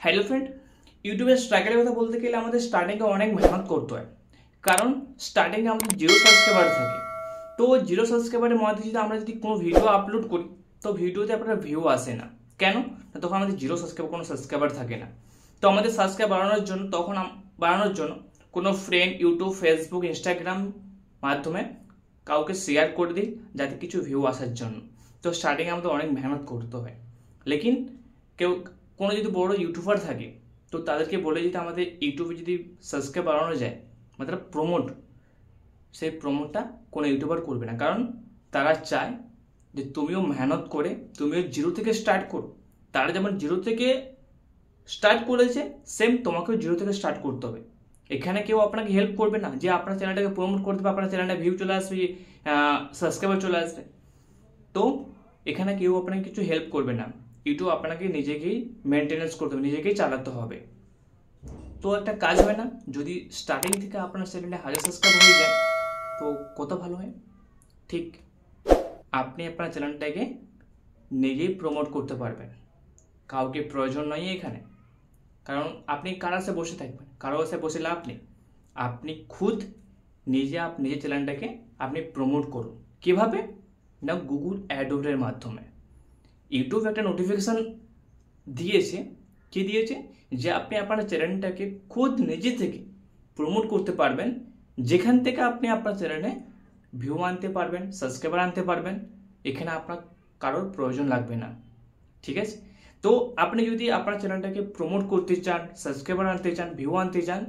Hello friend, ইউটিউবের স্ট্রাগলের কথা বলতে গেলে আমাদের স্টার্টিংয়ে অনেক মেহনত করতে হয়। কারণ স্টার্টিংয়ে আমাদের জিরো সাবস্ক্রাইবার থাকে। তো জিরো সাবস্ক্রাইবারের মধ্যে যদি আমরা কোনো ভিডিও আপলোড করি, তো ভিডিওতে আপনার ভিউ আসে না। কেন? তখন আমাদের জিরো সাবস্ক্রাইবার, কোনো সাবস্ক্রাইবার থাকে না। তো আমাদের সাবস্ক্রাইব বাড়ানোর জন্য বাড়ানোর জন্য কোনো ফ্রেন্ড ইউটিউব, ফেসবুক, ইনস্টাগ্রাম মাধ্যমে কাউকে শেয়ার করে দিই, যাতে কিছু ভিউ আসার জন্য। তো স্টার্টিংয়ে আমাদের অনেক মেহনত করতে হয়। লেকিন কেউ কোনো যদি বড় ইউটিউবার থাকে, তো তাদেরকে বলে দিতে আমাদের ইউটিউবে যদি সাবস্ক্রাইব বাড়ানো যায়, मतलब প্রমোট, সেই প্রমোটটা কোনো ইউটিউবার করবে না। কারণ তারা চায় যে তুমিও মেহনত করে তুমিও জিরো থেকে স্টার্ট করো। তারা যেমন জিরো থেকে স্টার্ট করেছে, সেম তোমাকেও জিরো থেকে স্টার্ট করতে হবে। এখানে কেউ আপনাকে হেল্প করবে না যে আপনার চ্যানেলটাকে প্রমোট করতে হবে, আপনার চ্যানেলে ভিউ চলে আসবে, সাবস্ক্রাইবার চলে আসবে। তো এখানে কেউ আপনাকে কিছু হেল্প করবে না। ইউটিউব আপনাকে নিজেকেই মেনটেনেন্স করতে হবে, নিজেকেই চালাতে হবে। তো একটা কাজ হয় না, যদি স্টার্টিং থেকে আপনার চ্যানেলে 1000 সাবস্ক্রাইব হয়ে যায়, তো কত ভালো হয়। ঠিক আপনি আপনার চ্যানেলটাকে নিজেই প্রমোট করতে পারবেন, কাউকে প্রয়োজন নয় এখানে। কারণ আপনি কার আশে বসে থাকবেন, কারো আশে বসে লাভ নেই। আপনি খুদ নিজের চ্যানেলটাকে আপনি প্রমোট করুন। কিভাবে? না, গুগল অ্যাডওয়ার্ডের মাধ্যমে। ইউটিউব একটা নোটিফিকেশান দিয়েছে, কি দিয়েছে, যে আপনি আপনার চ্যানেলটাকে খুদ নিজে থেকে প্রমোট করতে পারবেন, যেখান থেকে আপনি আপনার চ্যানেলে ভিউ আনতে পারবেন, সাবস্ক্রাইবার আনতে পারবেন। এখানে আপনার কারোর প্রয়োজন লাগবে না। ঠিক আছে? তো আপনি যদি আপনার চ্যানেলটাকে প্রমোট করতে চান, সাবস্ক্রাইবার আনতে চান, ভিউ আনতে চান,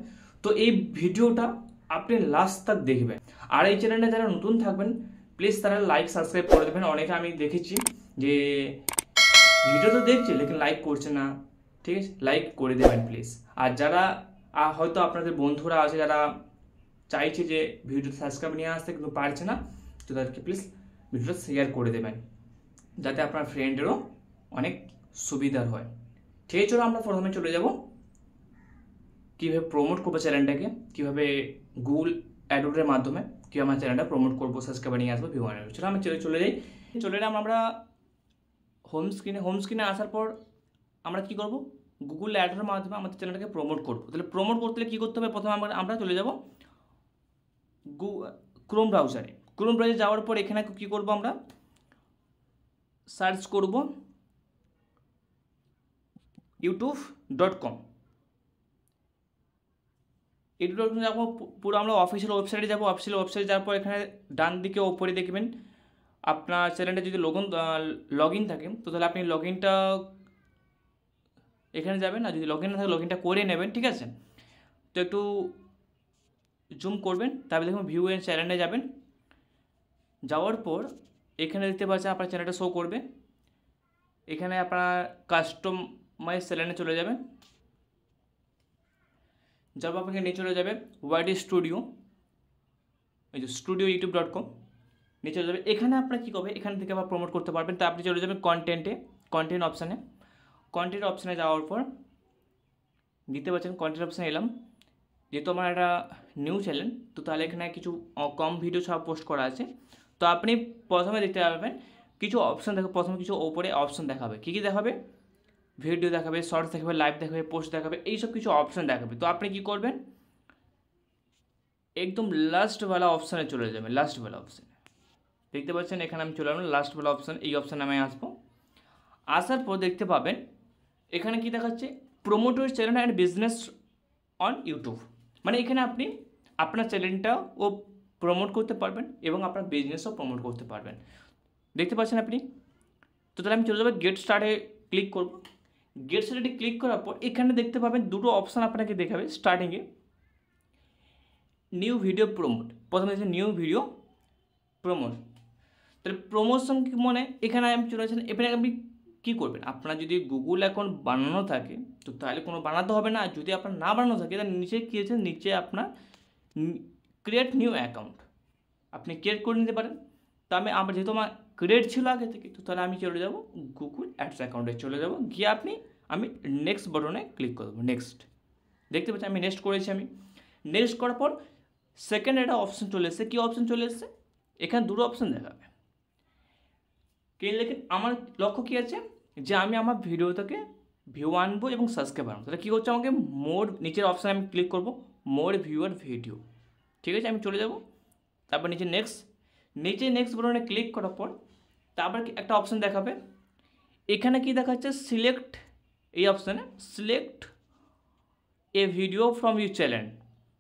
তো এই ভিডিওটা আপনি লাস্ট তক দেখবেন। আর এই চ্যানেলে যারা নতুন থাকবেন, প্লিজ তারা লাইক সাবস্ক্রাইব করে দেবেন। অনেকে আমি দেখেছি যে ভিডিও তো দেখছে লেকিন লাইক করছে না। ঠিক আছে, লাইক করে দেবেন প্লিজ। আর যারা হয়তো আপনাদের বন্ধুরা আছে যারা চাইছে যে ভিডিওতে সাবস্ক্রাইব নিয়ে আসতে কিন্তু পারছে না, তো তাদেরকে প্লিজ ভিডিওটা শেয়ার করে দেবেন, যাতে আপনার ফ্রেন্ডেরও অনেক সুবিধার হয়। ঠিক আছে, চলো আমরা প্রথমে চলে যাব কীভাবে প্রমোট করবো চ্যানেলটাকে, কীভাবে গুগল অ্যাডওয়ার্ডের মাধ্যমে কীভাবে আমার চ্যানেলটা প্রমোট করবো, সাবস্ক্রাইবার নিয়ে আসবো, ভিউ আনবো। চলো আমি চলে যাই। চলে এলাম আমরা হোম স্ক্রিনে আসার পর আমরা কি করব, গুগল অ্যাডের মাধ্যমে আমাদের চ্যানেলটাকে প্রমোট করবো। তাহলে প্রমোট করতে হলে কী করতে হবে, প্রথমে আমরা চলে যাব ক্রোম ব্রাউজারে। ক্রোম ব্রাউজারে যাওয়ার পর এখানে কী করব, আমরা সার্চ করব youtube.com। youtube.com যাবো, পুরো আমরা অফিসিয়াল ওয়েবসাইটে যাবো। অফিসিয়াল ওয়েবসাইটে যাওয়ার পর এখানে ডান দিকে ওপরে দেখবেন আপনার চ্যানেলটা যদি লগ ইন থাকে, তো তাহলে আপনি লগ ইনটা এখানে যাবেন। আর যদি লগ ইন না থাকে, লগ ইনটা করে নেবেন। ঠিক আছে, তো একটু জুম করবেন, তারপরে দেখুন ভিউ এন্ড চ্যানেলে যাবেন। যাওয়ার পর এখানে দেখতে পাচ্ছেন আপনার চ্যানেলটা শো করবে। এখানে আপনার কাস্টমাইজ চ্যানেলে চলে যাবেন। যাবো আপনাকে নিয়ে চলে যাবে ওয়াইডি স্টুডিও, এই যে স্টুডিও youtube.com নিয়ে চলে যাবে। এখানে আপনার কী করবে, এখান থেকে আবার প্রমোট করতে পারবেন। তো আপনি চলে যাবেন কন্টেন্ট অপশানে। কন্টেন্ট অপশানে যাওয়ার পর দেখতে পাচ্ছেন কন্টেন্ট অপশানে এলাম। যেহেতু আমার একটা নিউ চ্যানেল, তো তাহলে এখানে কিছু কম ভিডিও সব পোস্ট করা আছে। তো আপনি প্রথমে দেখতে পাবেন কিছু অপশান দেখাবে। প্রথমে কিছু ওপরে অপশান দেখাবে, কী কী দেখাবে, ভিডিও দেখাবে, শর্টস দেখাবে, লাইভ দেখাবে, পোস্ট দেখাবে, এইসব কিছু অপশান দেখাবে। তো আপনি কী করবেন, একদম লাস্টওয়ালা অপশানে চলে যাবেন। লাস্টওয়ালা অপশানে দেখতে পাচ্ছেন, এখানে আমি চলে আসলাম লাস্টওয়ালা অপশান। এই অপশানে আমি আসবো। আসার পর দেখতে পাবেন এখানে কি দেখাচ্ছে, promote your channel and business on YouTube. মানে এখানে আপনি আপনার চ্যানেলটাও প্রমোট করতে পারবেন এবং আপনার বিজনেসও প্রমোট করতে পারবেন। দেখতে পাচ্ছেন আপনি। তো তাহলে আমি চলে যাবো গেট স্টার্টে ক্লিক করব। গেট স্টার্টে ক্লিক করার পর এখানে দেখতে পাবেন দুটো অপশান আপনাকে দেখাবে স্টার্টিংয়ে। নিউ ভিডিও প্রমোট, প্রথমে আছে নিউ ভিডিও প্রমোট। তাহলে প্রমোশন মানে এখানে আমি চলে আসেন। এখানে আপনি কী করবেন, আপনার যদি গুগল অ্যাকাউন্ট বানানো থাকে, তো তাহলে কোনো বানাতে হবে না। আর যদি আপনার না বানানো থাকে, তাহলে নিচে কী আছে, নিচে আপনার ক্রিয়েট নিউ অ্যাকাউন্ট আপনি ক্রিয়েট করে নিতে পারেন। তো আমার যেহেতু আমার ক্রিয়েট ছিল আগে থেকে, তো তাহলে আমি চলে যাব গুগল অ্যাডস অ্যাকাউন্টে চলে যাব। গিয়ে আমি নেক্সট বাটনে ক্লিক করব। নেক্সট দেখতে পাচ্ছি আমি নেক্সট করেছি। আমি নেক্সট করার পর সেকেন্ড একটা অপশান চলে এসেছে। কী অপশান চলে এসেছে, এখানে দুটো অপশান দেখাবে। লেকিন আমার লক্ষ্য কী আছে, যে আমি আমার ভিডিওটাকে ভিউ আনবো এবং সাবস্ক্রাইবার আনবো, তাহলে কী করছে আমাকে মোর নিচের অপশানে আমি ক্লিক করবো মোর ভিউয়ার ভিডিও, ঠিক আছে। আমি চলে যাব, তারপর নিচে নেক্সট বাটনে ক্লিক করার পর তারপর একটা অপশান দেখাবে, এখানে কি দেখাচ্ছে সিলেক্ট, এই অপশানে select A video from your channel.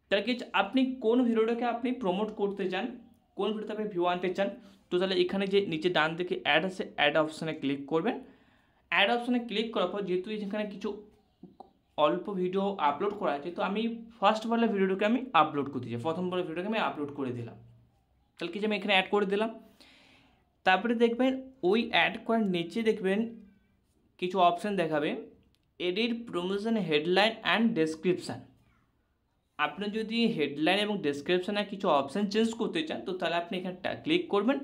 তাহলে কি আপনি কোন ভিডিওটাকে আপনি প্রমোট করতে চান, কোন ভিডিওতে আপনি ভিউ আনতে চান, তো তাহলে এখানে যে নিচে ডান দিকে অ্যাড আছে অ্যাড অপশানে ক্লিক করবেন। অ্যাড অপশানে ক্লিক করার পর যেহেতু এখানে কিছু অল্প ভিডিও আপলোড করা আছে, তো আমি ফার্স্ট বলে ভিডিওটাকে আমি আপলোড করতে চাই, প্রথম বলে ভিডিওটাকে আমি আপলোড করে দিলাম। তাহলে কিছু আমি এখানে অ্যাড করে দিলাম। তারপরে দেখবেন ওই অ্যাড করার নিচে দেখবেন কিছু অপশান দেখাবে, edit promotion headline and description. আপনি যদি হেডলাইন এবং ডেসক্রিপশানে কিছু অপশান চেঞ্জ করতে চান, তো তাহলে আপনি এখানে ক্লিক করবেন,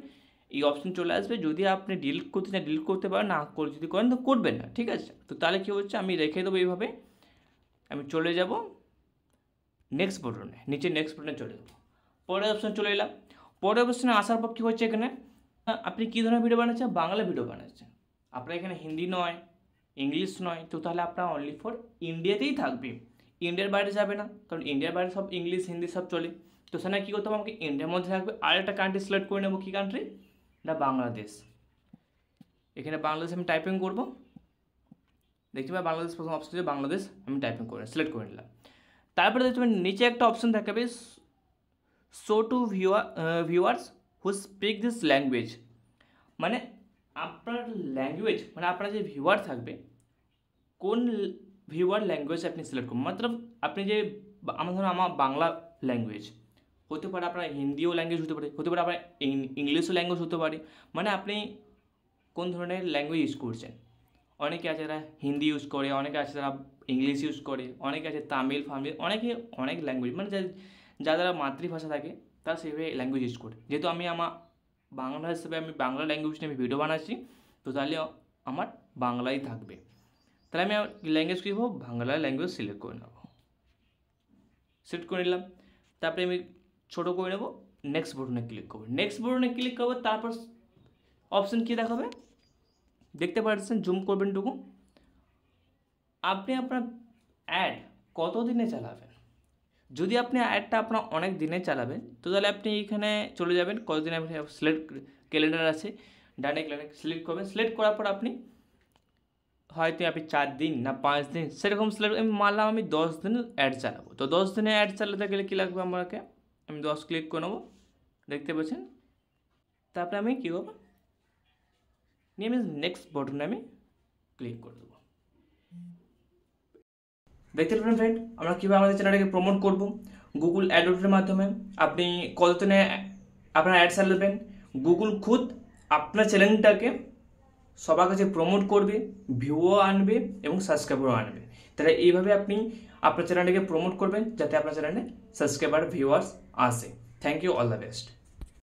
এই অপশান চলে আসবে। যদি আপনি ডিলিট করতে চান ডিলিট করতে পারেন, না করে যদি করেন তো করবেন না, ঠিক আছে। তো তাহলে কী হচ্ছে আমি রেখে দেবো এইভাবে। আমি চলে যাব নেক্সট বাটনে, নিচে নেক্সট বাটনে চলে যাবো, পরের অপশানে চলে এলাম। পরের অপশানে আসার পর কী হচ্ছে এখানে আপনি কী ধরনের ভিডিও বানাচ্ছেন, বাংলা ভিডিও বানাচ্ছেন, আপনার এখানে হিন্দি নয়, ইংলিশ নয়, তো তাহলে আপনার অনলি ফর ইন্ডিয়াতেই থাকবে, ইন্ডিয়ার বাইরে যাবে না, কারণ ইন্ডিয়ার বাইরে সব ইংলিশ হিন্দি সব চলে। তো সেখানে কী করতে হবে, আমাকে ইন্ডিয়ার মধ্যে থাকবে। আর একটা কান্ট্রি সিলেক্ট করে নেবো, কী কান্ট্রি না বাংলাদেশ। এখানে বাংলাদেশ আমি টাইপিং করবো, দেখতে পাই বাংলাদেশ প্রথম অপশন আছে বাংলাদেশ, আমি টাইপিং করে সিলেক্ট করে নিলাম। তারপরে দেখবেন নিচে একটা অপশন দেখাবে show to viewers who speak this language, মানে আপনার ল্যাঙ্গুয়েজ মানে আপনার যে ভিউয়ার থাকবে কোন ভিউয়ার ল্যাঙ্গুয়েজ আপনি সিলেক্ট করবেন, মতলব আপনি যে আমার ধরুন আমার বাংলা ল্যাঙ্গুয়েজ হতে পারে, আপনার হিন্দিও ল্যাঙ্গুয়েজ হতে পারে, আপনার ইংলিশও ল্যাঙ্গুয়েজ হতে পারে, মানে আপনি কোন ধরনের ল্যাঙ্গুয়েজ ইউজ করছেন। অনেকে আছে যারা হিন্দি ইউজ করে, অনেকে আছে যারা ইংলিশ ইউজ করে, অনেকে আছে তামিল অনেকে অনেক ল্যাঙ্গুয়েজ, মানে যারা মাতৃভাষা থাকে তারা সেইভাবে ল্যাঙ্গুয়েজ ইউজ করে। যেহেতু আমি আমার বাংলা হিসেবে আমি বাংলা ল্যাঙ্গুয়েজ নিয়ে আমি ভিডিও বানাচ্ছি, তো তাহলে আমার বাংলাই থাকবে। তাহলে আমি ল্যাঙ্গুয়েজ কী হবো, বাংলা ল্যাঙ্গুয়েজ সিলেক্ট করে নেব, সিলেক্ট করে নিলাম। তারপরে আমি ছোটো করে নেব, নেক্সট বাটনে ক্লিক করবো, তারপর অপশান কী দেখাবে দেখতে পাচ্ছেন, জুম করবেন টুকু। আপনি আপনার অ্যাড কত দিনে চালাবেন, যদি আপনি অ্যাডটা আপনার অনেক দিনে চালাবেন, তো তাহলে আপনি এখানে চলে যাবেন, কতদিনে আপনি সিলেক্ট ক্যালেন্ডার আছে ডানে ক্যালেন্ডার সিলেক্ট করবেন। সিলেক্ট করার পর আপনি হয়তো আপনি 4 দিন না 5 দিন সেরকম সিলেক্ট, আমি মানলাম আমি 10 দিন অ্যাড চালাবো। তো 10 দিনে অ্যাড চালাতে গেলে কী লাগবে আমাকে, আমি 10 ক্লিক করে নেবো, দেখতে পাচ্ছেন। তারপরে আমি কী করবো, নিয়ে আমি নেক্সট বাটনে আমি ক্লিক করে দেবো। দেখতে পাবেন ফ্রেন্ড আমরা কীভাবে আমাদের চ্যানেলটাকে প্রমোট করব গুগল অ্যাডওয়ার্ডের মাধ্যমে। আপনি কতদিনে আপনার অ্যাড চালাবেন, গুগল খুদ আপনার চ্যানেলটাকে সবার কাছে প্রমোট করবে, ভিউও আনবে এবং সাবস্ক্রাইবারও আনবে। তাহলে এইভাবে আপনি আপনার চ্যানেলটাকে প্রমোট করবেন যাতে আপনার চ্যানেলে সাবস্ক্রাইবার ভিউয়ার্স আসে। Thank you, all the best.